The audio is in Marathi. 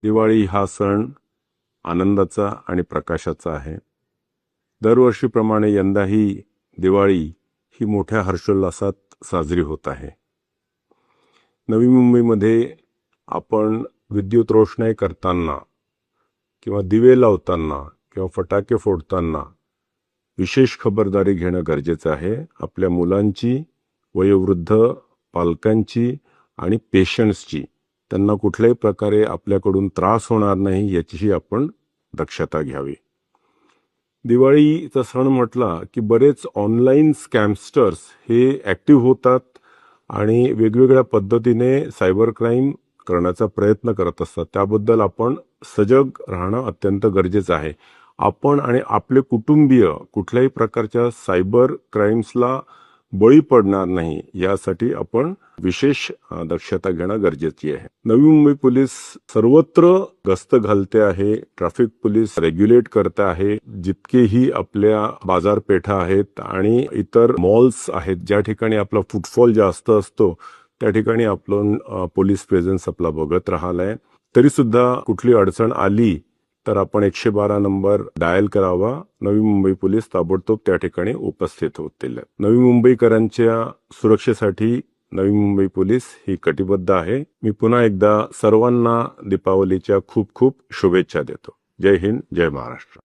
दिवाळी हा सण आनंदाचा आणि प्रकाशाचा आहे. दरवर्षीप्रमाणे यंदाही दिवाळी ही मोठ्या हर्षोल्लासात साजरी होत आहे. नवी मुंबईमध्ये आपण विद्युत रोषणाई करताना किंवा दिवे लावताना किंवा फटाके फोडताना विशेष खबरदारी घेणं गरजेचं आहे. आपल्या मुलांची, वयोवृद्ध पालकांची आणि पेशंट्सची, त्यांना कुठल्याही प्रकारे आपल्याकडून त्रास होणार नाही याचीही आपण दक्षता घ्यावी. दिवाळीचा सण म्हटला की बरेच ऑनलाईन स्कॅमस्टर्स हे ॲक्टिव्ह होतात आणि वेगवेगळ्या पद्धतीने सायबर क्राईम करण्याचा प्रयत्न करत असतात. त्याबद्दल आपण सजग राहणं अत्यंत गरजेचं आहे. आपण आणि आपले कुटुंबीय कुठल्याही प्रकारच्या सायबर क्राईम्सला बळी पडणार नाही यासाठी आपण विशेष दक्षता घेणं गरजेची आहे. नवी मुंबई पोलीस सर्वत्र गस्त घालते आहे. ट्रॅफिक पोलीस रेग्युलेट करते आहे. जितकेही आपल्या बाजारपेठा आहेत आणि इतर मॉल्स आहेत ज्या ठिकाणी आपला फुटफॉल जास्त असतो त्या ठिकाणी आपण पोलीस प्रेझेन्स आपला बघत राहिलाय. तरी सुद्धा कुठली अडचण आली तर आपण 112 नंबर डायल करावा. नवी मुंबई पोलीस ताबडतोब त्या ठिकाणी उपस्थित होतील. नवी मुंबईकरांच्या सुरक्षेसाठी नवी मुंबई पोलीस ही कटिबद्ध आहे. मी पुन्हा एकदा सर्वांना दीपावलीच्या खूप खूप शुभेच्छा देतो. जय हिंद, जय महाराष्ट्र.